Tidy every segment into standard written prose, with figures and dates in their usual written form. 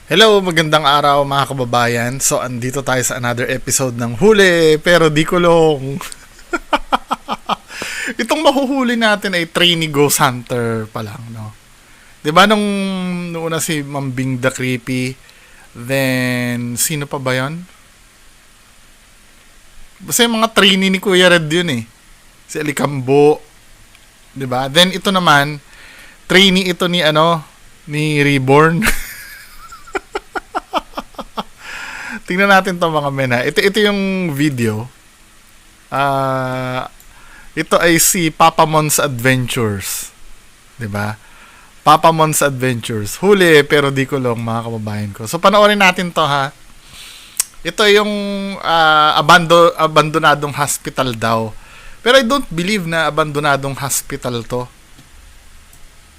Hello, magandang araw mga kababayan. So, andito tayo sa another episode ng Huli Pero Di Kulong. Itong mahuhuli natin ay trainee ghost hunter pa lang, no? 'Di ba nung una si Mambing the Creepy, then sino pa ba 'yon? Basta yung mga trainee ni Kuya Red yun eh. Si Alicambo, 'di ba? Then ito naman, trainee ito ni Reborn. Tingnan natin 'to mga men ha. Ito yung video. Ito ay si Papa Mon's Adventures. 'Di ba? Papa Mon's Adventures. Huli pero di kulong mga kababayan ko. So panoorin natin 'to ha. Ito yung abandonadong hospital daw. Pero I don't believe na abandonadong hospital 'to.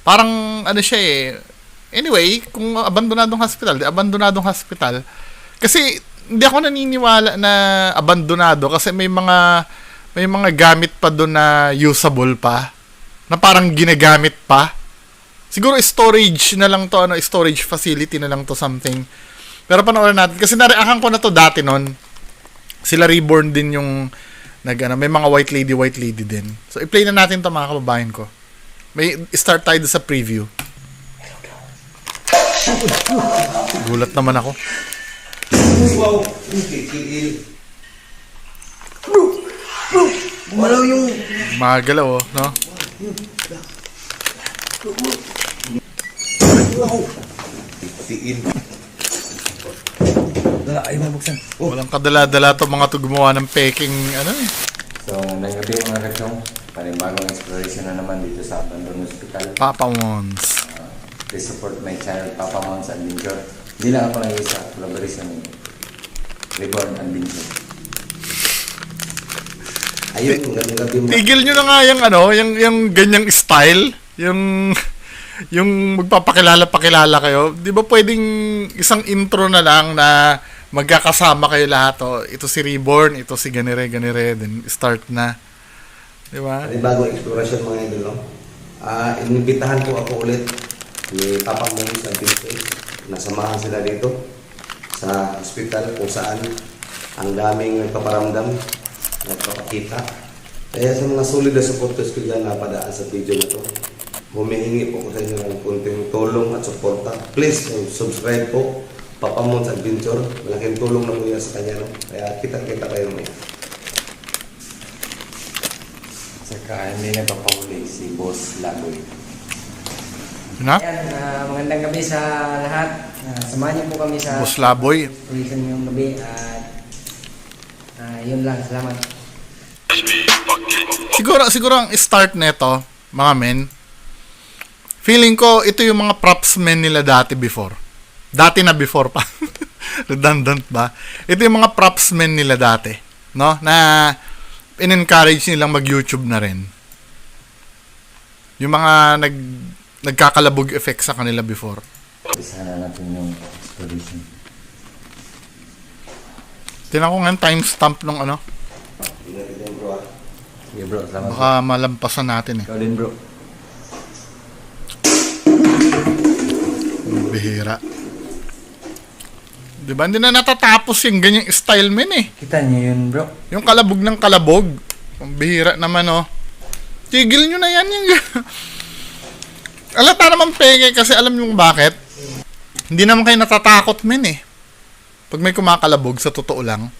Parang ano siya eh. Anyway, kung abandonadong hospital, kasi hindi ako naniniwala na abandonado kasi may mga gamit pa doon na usable pa, na parang ginagamit pa. Siguro storage na lang to, storage facility na lang to something. Pero panoorin natin kasi nareahan ko na to dati noon. Sila Reborn din yung may mga white lady din. So i-play na natin to mga kababayan ko. May start tayo sa preview. Gulat naman ako. Wow, malaw yung Magalaw, no? wow. Tiin. Dala, ay mabuksan. Walang kadala-dala to mga to gumawa ng peking So, ngayong gabi mga kachong, panibagong exploration na naman dito sa Abandon Hospital. Papa Mons. Please support my channel, Papa Mon's Adventure. Hindi lang ako nag-isa, collaboration ni Reborn Adventure. Ayun, ngayong gabi mo. Tigil nyo na nga yung ganyang style, yung magpapakilala kayo. Di ba pwedeng isang intro na lang na magkakasama kayo lahat, oh. Ito si Reborn, ito si ganire, then start na. Di ba? Panibagong exploration mga idol, no? Inimbitahan po ako ulit ni Papa Mon's Adventure. Nasamahan sila dito sa hospital kung saan ang daming nagpaparamdam, nagpapakita. Kaya sa mga solid na supporters ko dyan na padaan sa video na to, humihingi po ko sa inyo ng kunting tulong at suporta. Please subscribe po, Papa Mon's Adventure. Malaking tulong na po yan sa kanya, no? Kaya kita-kita kayo mo. Saka hindi nagpapahuli si Boss Laboy. Na? Ayan, magandang gabi sa lahat. Samahan niyo po kami sa Boss Laboy. exploration ngayong gabi at yun lang, salamat. Siguro ang start neto, mga men, feeling ko ito yung mga props men nila dati before. Dati na before pa. Redundant ba? Ito yung mga props men nila dati, no? Na in-encourage nilang mag-YouTube na rin. Yung mga nagkakalabog effect sa kanila before. Isa na natin yung exploration. Tinan ko nga timestamp nung Okay bro, salamat. baka malampasan natin eh. Ikaw din bro. Bihira. Diba? Hindi na natatapos yung ganyang style men eh. Kita niyo yun bro. Yung kalabog ng kalabog. Ang bihira naman oh. Tigil nyo na yan yung... Alata naman peke kasi alam nyo bakit? Hindi naman kayo natatakot men eh. Pag may kumakalabog sa totoo lang.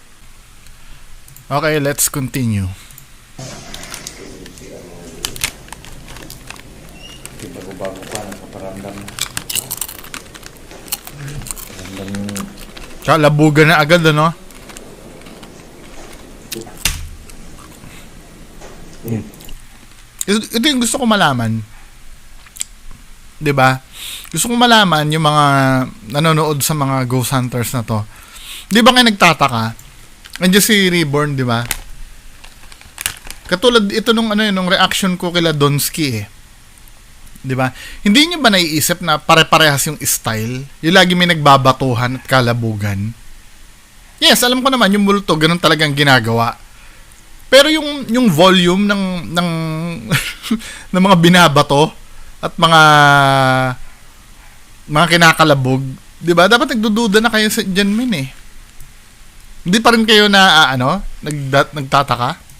Okay, let's continue. Bago pa, nagpaparamdam. Paramdam yung Kalabugan na agad ano? Ito yung gusto ko malaman. 'Di ba? Gusto kong malaman yung mga nanonood sa mga ghost hunters na to. 'Di ba kayo nagtataka? Andiyan si Reborn, 'di ba? Katulad ito nung nung reaction ko kila Donsky eh. 'Di ba? Hindi niyo ba naiisip na pare-parehas yung style? Yung lagi may nagbabatuhan at kalabugan. Yes, alam ko naman yung multo ganun talagang ginagawa. Pero yung volume ng ng mga binabato at mga kinakalabog, 'Di ba? Dapat nagdududa na kayo sa dyan, men eh. Hindi pa rin kayo na nagtataka?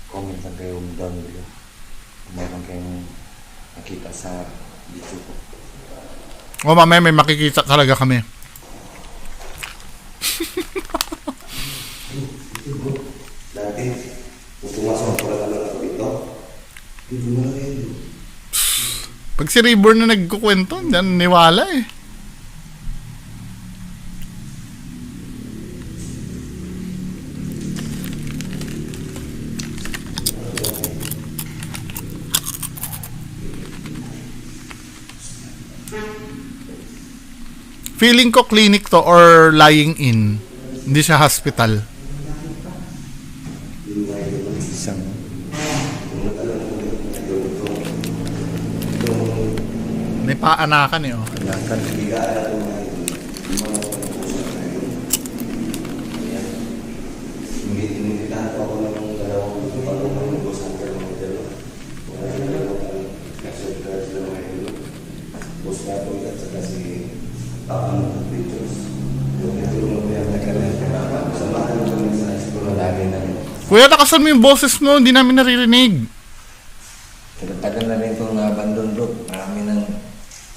Comment lang kayo down below. Kung mayroon kayong nakita sa video ko. O mamaya may makikita talaga kami. Dati, kung pumasok ko lang ako dito, dito mo na rin. Pag si Reborn na nagkukwento, hindi na niwala eh. Feeling ko clinic to or lying in. Hindi siya hospital. Isang May paanakan eh. Oh. kanakan. Inimbitahan po ako ng dalawang pagkukulang ng boss hunter ng hotel. Kung ano yung nag-subscribe sila mga ilo. Boss na po at saka si Papa ng Pictures. Yung itulong mo yan na kanya. Samahan mo kami sa siguro lagi na. Kuya, takasan mo yung boses mo. Hindi namin naririnig. Tagal na rin itong abandon road. Marami ng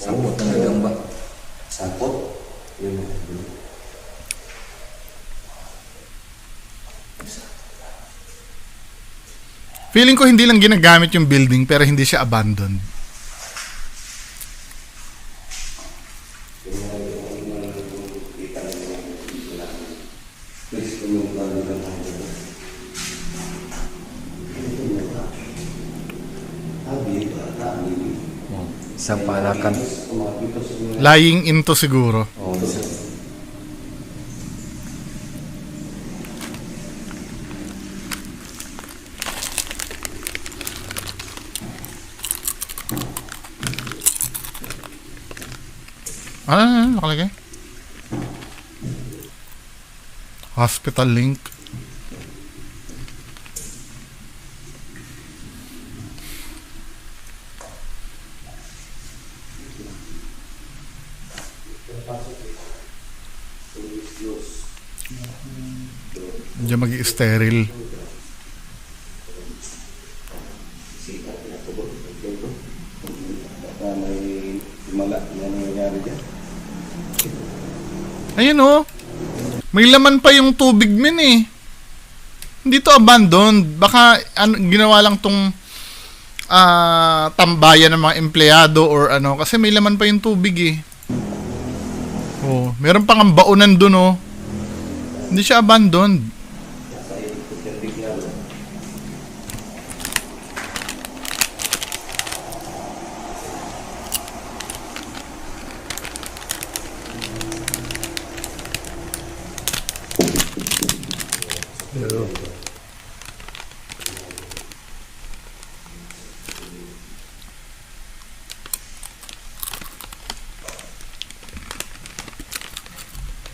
sapot na nagamba. Sapot? Yun. Feeling ko hindi lang ginagamit yung building pero hindi siya abandoned. Please, kung yung plano ng hotel. Isang paanakan. Lying into siguro. Oo, Ano nakalagay? Hospital link. Diyan mag-i-sterile. Baka may himala na nangyayari dyan. Ayun oh. May laman pa yung tubig min eh. Hindi to abandoned. Baka ginawa lang tong tambayan ng mga empleyado or ano. Kasi may laman pa yung tubig eh. Oh, meron pang ang baunan dun oh. Hindi siya abandoned.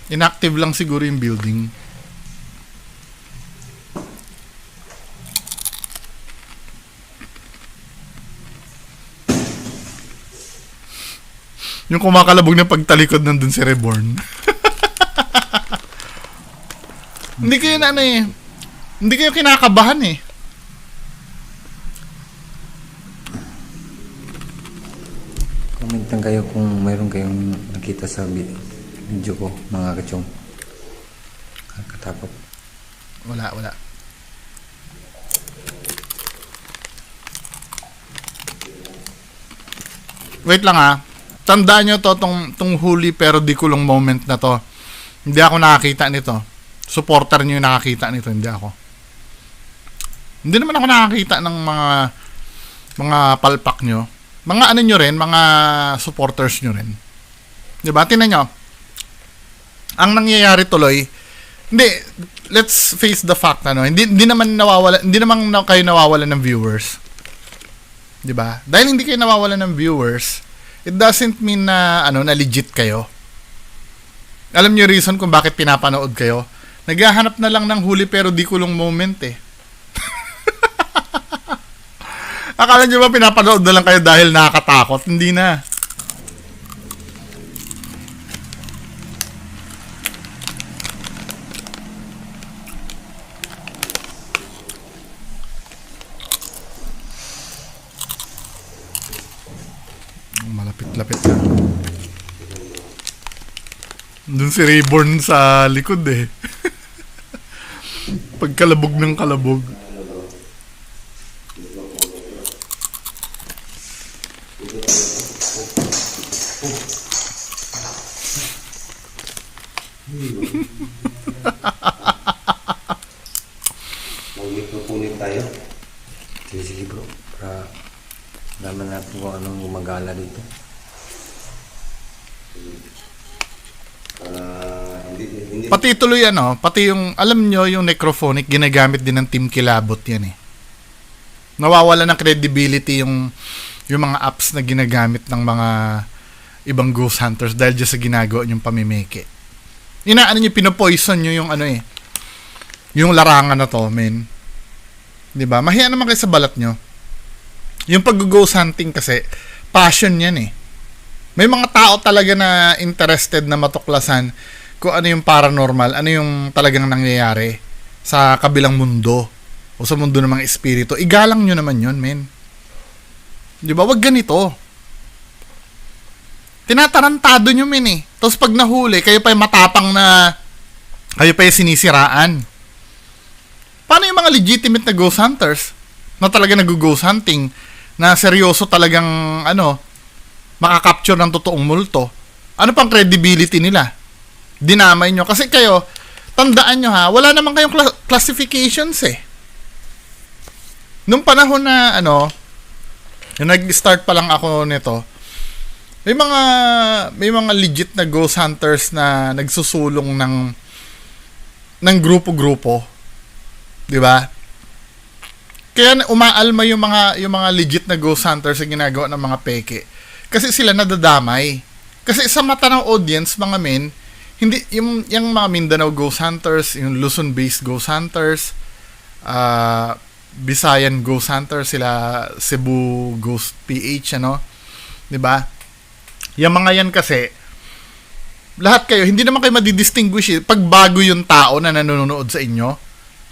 Inactive lang siguro yung building. Yung kumakalabog na pagtalikod nandun si Reborn. Hindi kayo na ano eh. Hindi kayo kinakabahan eh. comment lang kayo kung mayroon kayong nakita sa video ko, mga kachong. Kakatapot. Wala. Wait lang ah. Tandaan nyo to, tong huli pero di kulong moment na to. Hindi ako nakakita nito. Supporter nyo yung nakakita nito, hindi ako. Hindi naman ako nakakita ng mga palpak nyo. Mga ano nyo rin, mga supporters nyo rin. Diba? Tingnan nyo. Ang nangyayari tuloy, hindi, let's face the fact, ano, hindi naman kayo nawawalan ng viewers. 'Di ba? Dahil hindi kayo nawawalan ng viewers, it doesn't mean na na legit kayo. Alam niyo reason kung bakit pinapanood kayo? Naghahanap na lang ng huli pero di kulong moment eh. Akala niyo ba pinapanood na lang kayo dahil nakakatakot? Hindi na. Malapit-lapit na. Doon si Rayborn sa likod eh. Pagkalabog ng kalabog. Magmikropunit tayo. Sige bro, para naman natin kung anong gumagala dito. Hindi Pati tuloy pati yung, alam nyo, yung necrophonic, ginagamit din ng Team Kilabot yan eh. Nawawala ng credibility yung mga apps na ginagamit ng mga ibang ghost hunters dahil dyan sa ginagawa yung pamimeke. Inaano nyo, pinopoison nyo yung yung larangan na to, men. Diba? Mahiya naman kayo sa balat nyo. Yung pag-ghost hunting kasi, passion yan eh. May mga tao talaga na interested na matuklasan kung ano yung paranormal, ano yung talagang nangyayari sa kabilang mundo o sa mundo ng mga espiritu. Igalang nyo naman yun, men. Di ba? Wag ganito. Tinatarantado nyo, men eh. Tapos pag nahuli, kayo pa yung matapang na kayo pa yung sinisiraan. Paano yung mga legitimate na ghost hunters na talaga nag-ghost hunting na seryoso talagang makakapture ng totoong multo? Ano pang credibility nila? Dinamay nyo. Kasi kayo, tandaan nyo ha, wala naman kayong classifications eh. Nung panahon na yung nag-start pa lang ako nito, may mga legit na ghost hunters na nagsusulong ng grupo-grupo. 'Di ba? Kaya umaalma yung mga legit na ghost hunters sa ginagawa ng mga peke. Kasi sila nadadamay. Kasi sa mata ng audience, mga men, hindi yung mga Mindanao ghost hunters, yung Luzon-based ghost hunters, Visayan ghost hunters, sila Cebu Ghost PH, 'di ba? Yung mga yan kasi, lahat kayo, hindi naman kayo madidistinguish pag bago yung tao na nanonood sa inyo.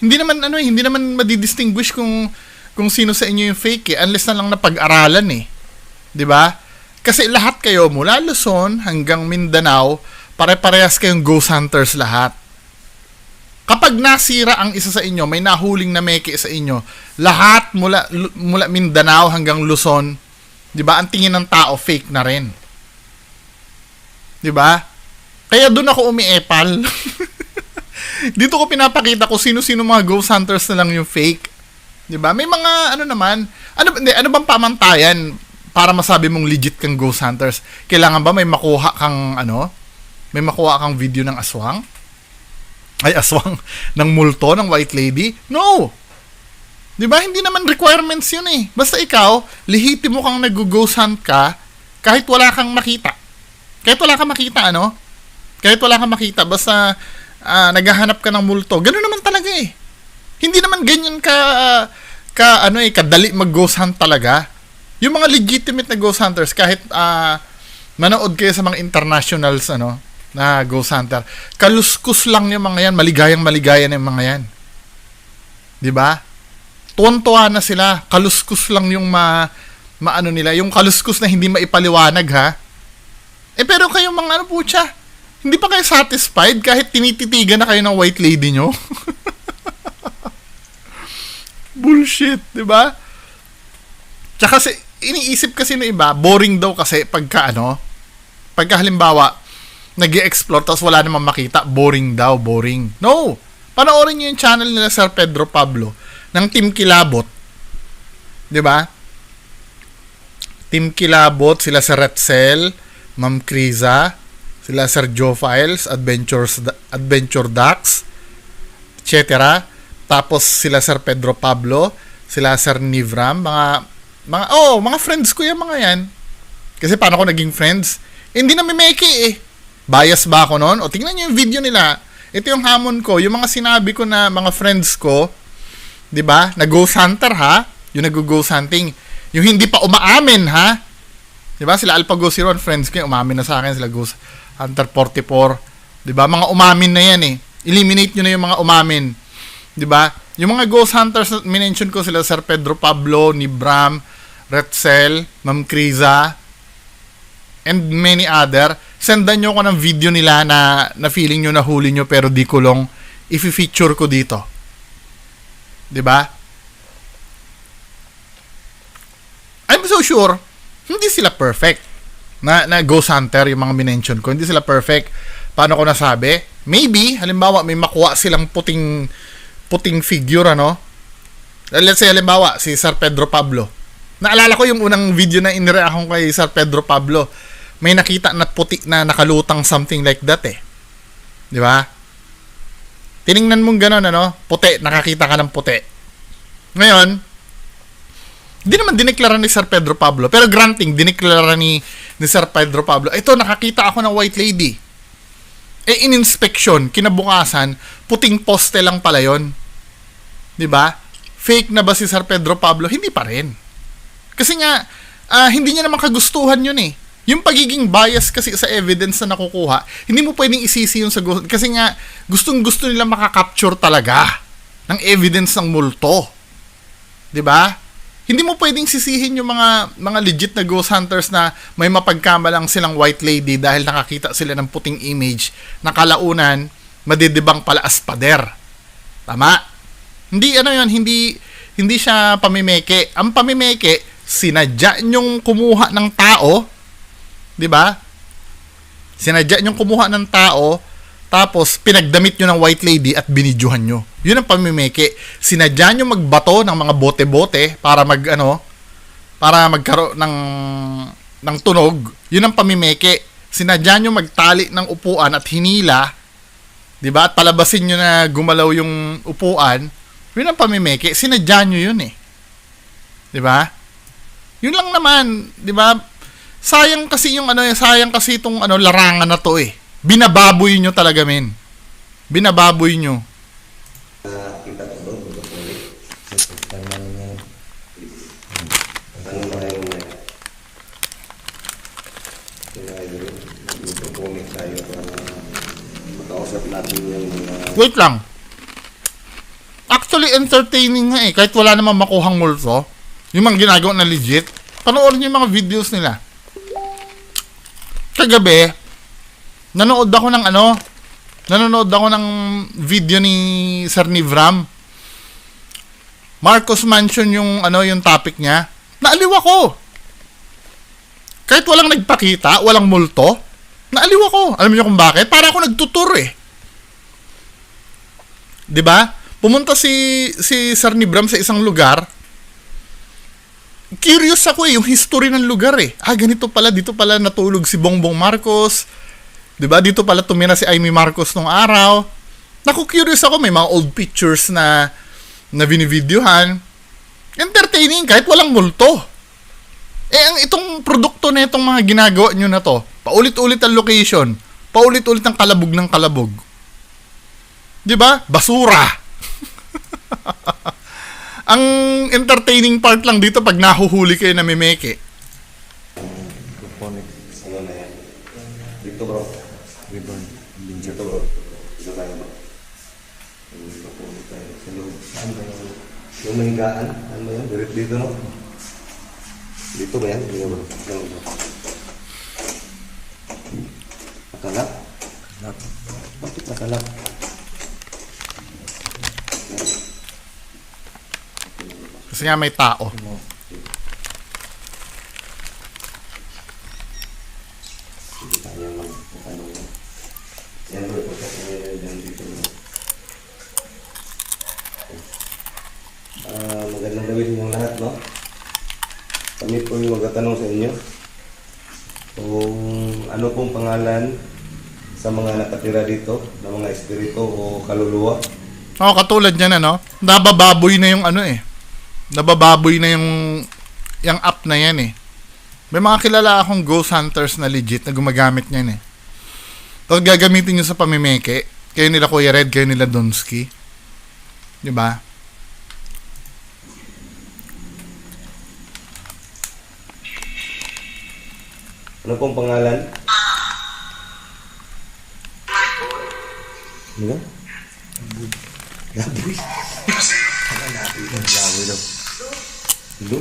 Hindi naman madidistinguish kung sino sa inyo yung fake eh, unless na lang na pag-aralan eh. 'Di ba? Kasi lahat kayo mula Luzon hanggang Mindanao, pare-parehas kayong ghost hunters lahat. Kapag nasira ang isa sa inyo, may nahuling na meke sa inyo, lahat mula Mindanao hanggang Luzon, 'di ba? Ang tingin ng tao fake na rin. 'Di ba? Kaya doon ako umiepal. Dito ko pinapakita ko sino-sino mga ghost hunters na lang yung fake. 'Di ba? May mga ano bang pamantayan para masabi mong legit kang ghost hunters? Kailangan ba may makuha kang video ng aswang? Ay, aswang ng multo ng white lady? No. 'Di ba? Hindi naman requirements 'yun eh. Basta ikaw, lihitimo kang nag-ghost hunt ka kahit wala kang makita. Kahit wala kang makita, basta naghahanap ka ng multo. Ganoon naman talaga eh. Hindi naman ganyan kadali mag-ghost hunt talaga. Yung mga legitimate na ghost hunters, kahit manood kayo sa mga internationals na ghost hunter, kaluskus lang yung mga yan, maligaya na yung mga yan. 'Di ba? Tuwan-tuwa na sila, kaluskus lang yung maano nila, yung kaluskus na hindi maipaliwanag ha. Pero kayong mga putya, hindi pa kayo satisfied kahit tinititigan na kayo ng white lady nyo? Bullshit, di ba? Tsaka iniisip kasi ng iba, boring daw kasi pagka halimbawa, nag-i-explore tapos wala namang makita, boring daw. No! Panoorin nyo yung channel nila Sir Pedro Pablo ng Team Kilabot. Di ba? Team Kilabot, sila Sir Retzel, Ma'am Criza, sila Sir Joe Files, Adventure Dax, etc. Tapos sila Sir Pedro Pablo, sila Sir Nivram, Mga friends ko yan, mga yan. Kasi paano ko naging friends? Hindi na mimeke eh. Bias ba ako noon? O tingnan niyo yung video nila. Ito yung hamon ko, yung mga sinabi ko na mga friends ko, 'di ba? Nag-ghost hunter ha? Yung nag-ghost hunting. Yung hindi pa umaamin ha? 'Di ba? Sila Alpha Ghost Hero, friends ko, umamin na sa akin sila Ghost Hunter 44. 'Di ba? Mga umamin na yan eh. Eliminate niyo na yung mga umamin. 'Di ba? Yung mga ghost hunters na minention ko sila Sir Pedro Pablo, ni Bram, Retzel, Ma'am Criza, and many other. Sendan nyo ko ng video nila na feeling nyo nahuli nyo pero di ko lang i-feature ko dito. 'Di ba? I'm so sure hindi sila perfect na ghost hunter yung mga minention ko. Hindi sila perfect. Paano ko nasabi? Maybe halimbawa may makuha silang puting figure, ano? Let's say halimbawa si Sir Pedro Pablo. Naalala ko yung unang video na inire akong kay Sir Pedro Pablo. May nakita na puti na nakalutang something like that eh. 'Di ba? Tiningnan mong gano'n, ano? Puti, nakakita ka ng puti. Ngayon, di naman dineklara ni Sir Pedro Pablo, pero granting dineklara ni Sir Pedro Pablo, ito nakakita ako ng white lady. In inspection, kinabukasan, puting poste lang pala 'yon. 'Di ba? Fake na ba si Sir Pedro Pablo? Hindi pa rin. Kasi nga hindi niya naman kagustuhan 'yun eh. Yung pagiging bias kasi sa evidence na nakukuha, hindi mo pwedeng isisi yung sa ghost. Kasi nga, gustong-gusto nila makakapture talaga ng evidence ng multo. 'Di ba? Hindi mo pwedeng sisihin yung mga legit na ghost hunters na may mapagkamalang silang white lady dahil nakakita sila ng puting image na kalaunan, madidibang pala as pader. Tama? Hindi hindi siya pamimeke. Ang pamimeke, sinadya nyong kumuha ng tao, 'di ba? Sinadya niyong kumuha ng tao, tapos pinagdamit niyo ng white lady at binidyohan niyo. 'Yun ang pamimeke. Sinadya niyo magbato ng mga bote-bote para para magkaroon ng tunog. 'Yun ang pamimeke. Sinadya niyo magtali ng upuan at hinila, 'di ba? At palabasin niyo na gumalaw yung upuan. 'Yun ang pamimeke. Sinadya niyo 'yun eh. 'Di ba? 'Yun lang naman, 'di ba? Sayang kasi itong larangan na to eh. Binababoy nyo talaga, men. Binababoy nyo. Kita ko doon, magkapulit. Tanong niya. Tanong ba kayo na? Magkapulit tayo para makausap natin yung mga... Wait lang. Actually, entertaining nga eh. Kahit wala namang makuhang multo. Yung mga ginagawa na legit. Panoorin nyo yung mga videos nila. Kagabi, nanood ako ng video ni Sir Nivram. Marcos Mansion yung topic niya. Naaliw ako. Kahit walang nagpakita, walang multo, naaliw ako. Alam niyo kung bakit? Para ako nagtutur eh. 'Di ba? Pumunta si Sir Nivram sa isang lugar. Curious ako yung history ng lugar eh. Ganito pala, dito pala natulog si Bongbong Marcos. 'Di ba? Dito pala tumira si Amy Marcos nung araw. Curious ako, may mga old pictures na binivideohan. Entertaining kahit walang multo. Ang itong produkto na itong mga ginagawa nyo na to, paulit-ulit ang location, paulit-ulit ang kalabog ng kalabog. 'Di ba? Basura. Ang entertaining part lang dito pag nahuhuli kayo na mimeke. Ano na yan? Dito bro. Ribbon. Dito bro. Dito tayo bro. Magkapulit tayo sa loob. Saan ba yung... Yung mahigaan? Ano ba yan? Dito no? Dito ba yan? Dito bro. Dito bro. Nakalap? Bakit nakalap? Kasi nga may tao. Sige tayo lang. Yan bro. Pagkakanya yan dito bro. Magandang gawin yung lahat, no? Kami po yung magtatanong sa inyo kung ano pong pangalan sa mga nakatira dito ng mga espiritu o kaluluwa. Katulad niyan, nabababoy na yung Nabababoy na yung yung app na yan eh. May mga kilala akong ghost hunters na legit na gumagamit niyan eh. Tapos gagamitin nyo sa pamimeke. Kayo nila Kuya Red, kayo nila Donsky. Di ba? Ano pong pangalan? Ano? Laboy. Laboy daw. Hello?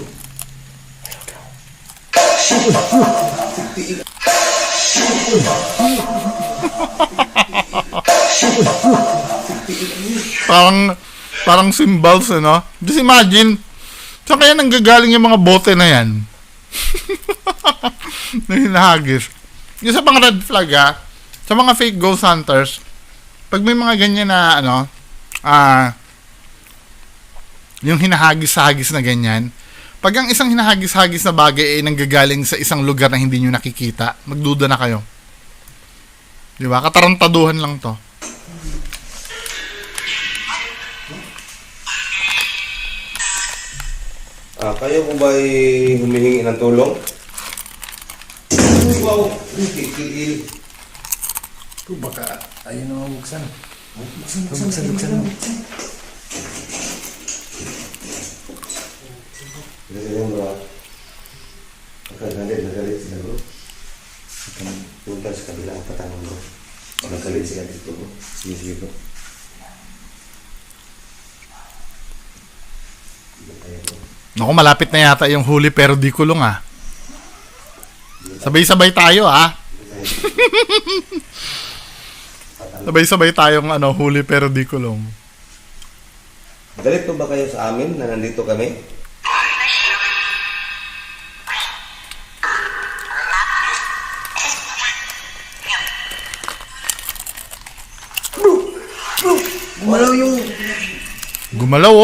Parang symbols, ano? Just imagine, saan kaya nanggagaling yung mga bote na yan? Na hinahagis. Yung sa mga red flag, sa mga fake ghost hunters, pag may mga ganyan na, yung hinahagis-hagis na ganyan, pag ang isang hinahagis-hagis na bagay ay nanggagaling sa isang lugar na hindi nyo nakikita, magduda na kayo. Di ba? Katarantaduhan lang to. Kayo po ba humihingi ng tulong? Wow! Baka ayun na mabuksan. Buksan. Ganyan bro. Nagalit sila bro. Punta sa kabila ang patanong bro. Nagalit sila dito bro. Sige bro. Naku, malapit na yata yung huli pero di kulong Sabay-sabay tayo Sabay-sabay tayong huli pero di kulong. Galit po ba kayo sa amin na nandito kami? Gumalaw yung... Gumalaw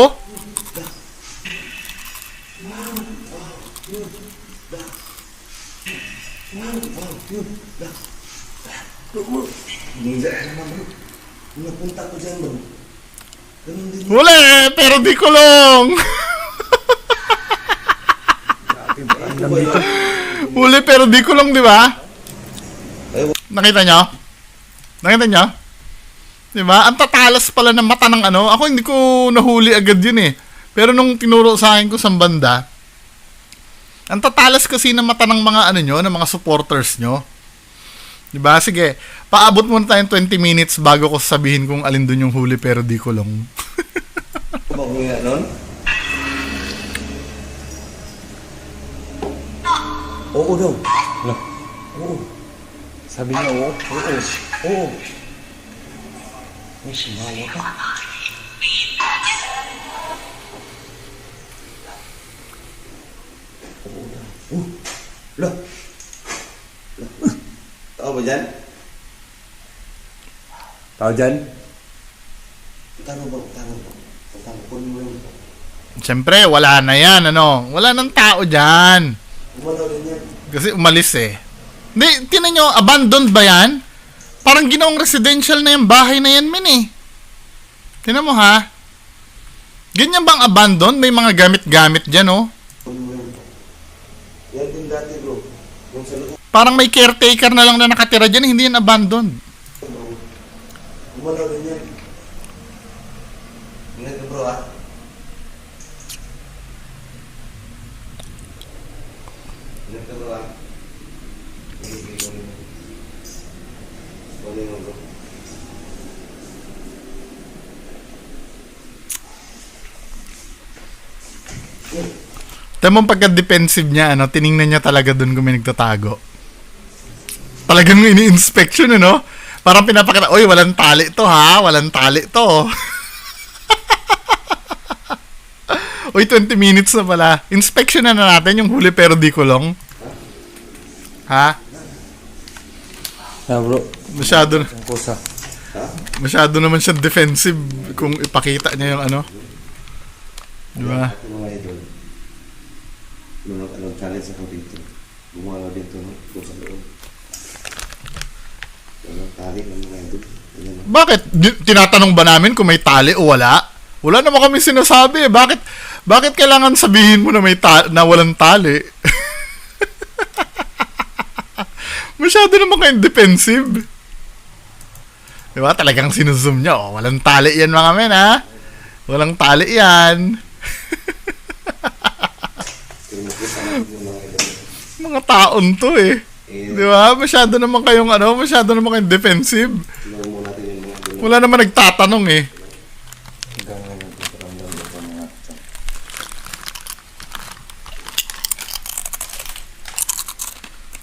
Hindi naman bro. Napunta ko dyan bro. Ganun din. Huli pero di kulong. Huli pero di kulong, di ba? Nakita nyo? Di ba? Ang tatalas pala ng mata ng Ako hindi ko nahuli agad yun eh. Pero nung tinuro sa akin ko sa banda, ang tatalas kasi ng mata ng mga ng mga supporters nyo. Di ba? Sige, paabot muna tayong 20 minutes bago ko sabihin kung alin dun yung huli pero di kulong. Ano ba huminga nun? Oo daw. Oo. Sabi niya, oo. Oo. May simawa ka. Oo daw. Lah. Tao ba dyan? Tao dyan? Tanong ba? Kunin mo yun. Siyempre, wala na yan, Wala nang tao dyan. Umalaw din yan. Kasi umalis eh. Hindi, tinan nyo, abandoned ba yan? Parang ginawang residential na yung bahay na yan, men eh. Tinan mo ha. Ganyan bang abandoned? May mga gamit-gamit dyan, Kunin mo yun. Yan din dati bro. Yung sa loob. Parang may caretaker na lang na nakatira dyan, hindi yan abandoned. Umalaw din yan. Ingat ka bro Ingat ka bro Sige, kunin mo. Kunin mo bro. Tama pagka-defensive niya, tiningnan niya talaga doon kung may nagtatago. Talagang ini-inspection, Parang pinapakita, oy, walang tali to, ha? Walang tali to. Oy, 20 minutes na pala. Inspection na natin yung huli pero di kulong. Ha? Yeah, bro. Masyado Ang kusa. Masyado naman siya defensive kung ipakita niya yung Di ba? Mga idol. Nung challenge ako dito. Gumalaw dito, Doon sa loob. Walang tali ng mga idol. Bakit? Tinatanong ba namin kung may tali o wala? Wala naman kami sinasabi. Bakit Bakit kailangan sabihin mo na na walang tali? Masyado naman kayong defensive. Diba? Talagang sinuzoom niya. Oh, walang tali yan mga men, ha? Walang tali yan. Mga taon to eh. Diba? Masyado naman kayong defensive. Wala naman nagtatanong eh. Hanggang ngayon, ramdam ko pa mga ito.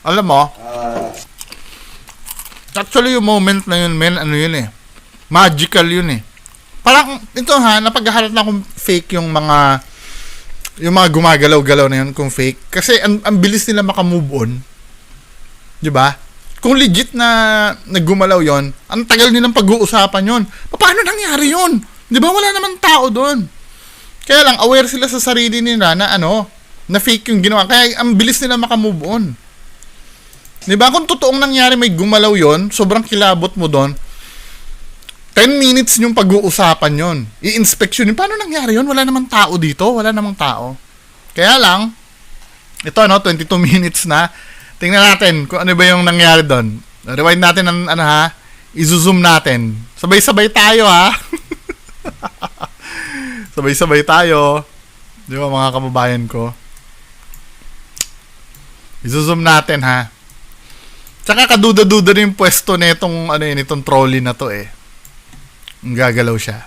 Alam mo, actually yung moment na yun, men, ano yun eh. Magical yun eh. Parang, ito ha, napaghaharap na kung fake yung mga gumagalaw-galaw na yun kung fake. Kasi ang bilis nila makamove on. Diba? Kung legit na naggumalaw yon, ang tagal nilang pag-uusapan yon. Paano nangyari yon? Diba? Wala naman tao doon. Kaya lang, aware sila sa sarili nila na na fake yung ginawa. Kaya ang bilis nila makamove on. Diba? Kung totoong nangyari may gumalaw yon, sobrang kilabot mo doon, 10 minutes yung pag-uusapan yon. I-inspection yun. Paano nangyari yon? Wala namang tao dito. Wala namang tao. Kaya lang, ito 22 minutes na. Tingnan natin kung ano ba yung nangyari doon. Rewind natin ng i-zoom natin. Sabay-sabay tayo ha. Sabay-sabay tayo. Di ba mga kababayan ko? I-zoom natin ha. Tsaka kaduda-duda rin yung pwesto nitong nitong trolley na to eh. Ang gagalaw siya.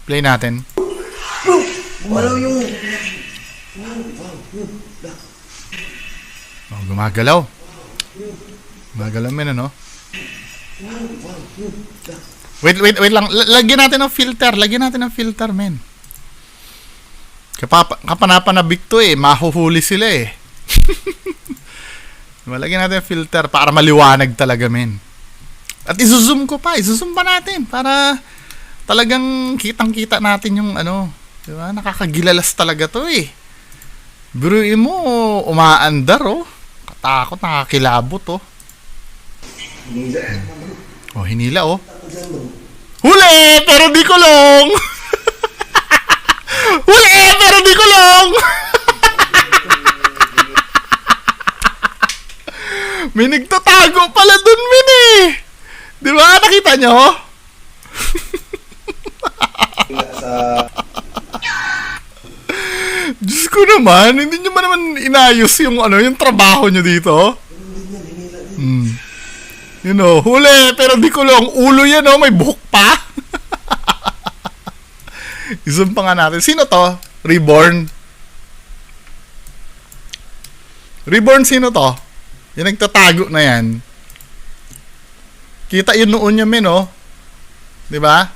Play natin. Gumalaw yung... Oh, gumagalaw. Gumagalaw men, ano? Wait lang. Lagyan natin ng filter, men. Kapanapanabik to eh. Mahuhuli sila eh. Lagyan natin ng filter para maliwanag talaga, men. At izozoom pa natin para talagang kitang-kita natin yung diba? Nakakagilalas talaga to eh. Biruin mo, umaandar oh. Katakot, nakakilabot oh. Oh, hinila oh. Huli! Pero di kulong! Huli! Pero di kulong! May nagtatago pala dun, min eh. Di ba? Nakita nyo? Diyos ko naman, hindi nyo ba naman inayos yung yung trabaho nyo dito? Huli, pero di kulong. Ulo yan may buhok pa. I-zoom pa nga natin. Sino to? Reborn? Reborn sino to? Yung nagtatago na yan. Kita yung noon niya, men, oh. Diba?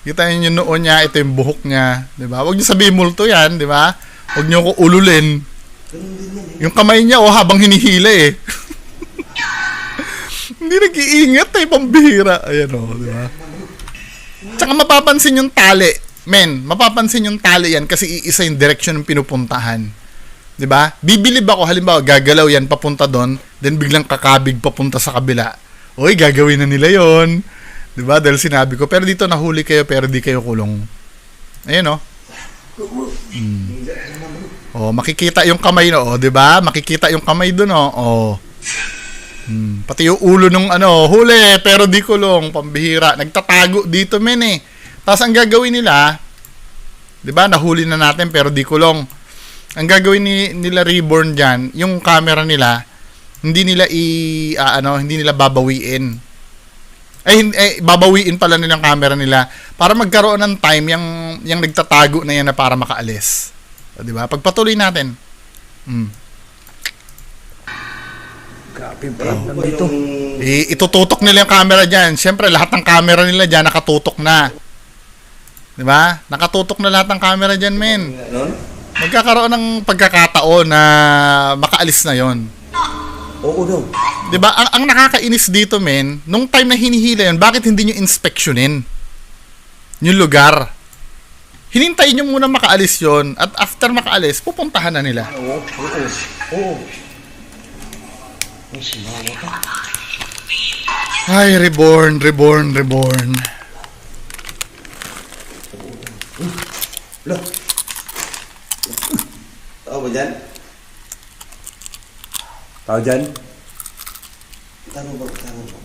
Kita yung noon niya, ito yung buhok niya. Diba? Huwag niyo sabihin multo yan, diba? Huwag niyo ko ululin. Yung kamay niya, habang hinihila eh. Hindi nag-iingat eh, pambihira. Ayan diba? Tsaka mapapansin yung tali. Men, mapapansin yung tali yan kasi iisa yung direction ng pinupuntahan. Diba? Bibilib ako, halimbawa, gagalaw yan papunta doon, then biglang kakabig papunta sa kabila. Oy, gagawin na nila yon. Diba? Dahil sinabi ko, pero dito nahuli kayo, pero di kayo kulong. Ayan makikita yung kamay diba? Makikita yung kamay doon pati yung ulo nung huli, pero di kulong, pambihira. Nagtatago dito, men eh. Tapos ang gagawin nila, diba? Nahuli na natin, pero di kulong. Ang gagawin nila Reborn dyan, yung camera nila, hindi nila hindi nila babawiin. Babawiin pala nilang camera nila para magkaroon ng time yung nagtatago na yan na para makaalis. O, diba? Pagpatuloy natin. Grabe, problem dito. Itututok nila yung camera dyan. Siyempre, lahat ng camera nila dyan nakatutok na. Diba? Nakatutok na lahat ng camera dyan, men. Magkakaroon ng pagkakataon na makaalis na yon. Oo daw. Diba? Ang nakakainis dito, men, nung time na hinihila yun, bakit hindi nyo inspeksyonin yung lugar? Hinintayin nyo muna makaalis yon at after makaalis, pupuntahan na nila. Oo. Ay, reborn. Lo. Tao ba dyan? Tao dyan? Tanong ba? Tanong ba?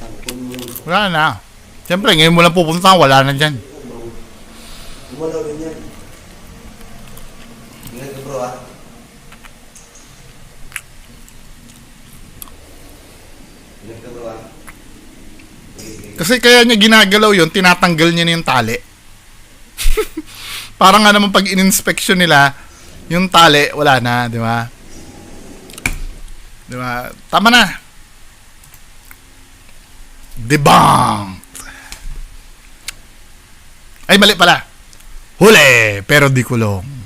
Tanong mo yun. Wala na. Siyempre, ngayon mo lang pupunta, wala na dyan. Gumalaw rin yan. Ingat ka bro ah. Ingat ka bro ah. Sige, sige. Kasi kaya niya ginagalaw yun, tinatanggal niya na yung tali. Parang nga naman pag in-inspection nila, yung tali, wala na, di ba? Di ba? Tama na. Debunked. Ay, mali pala. Huli, pero di kulong.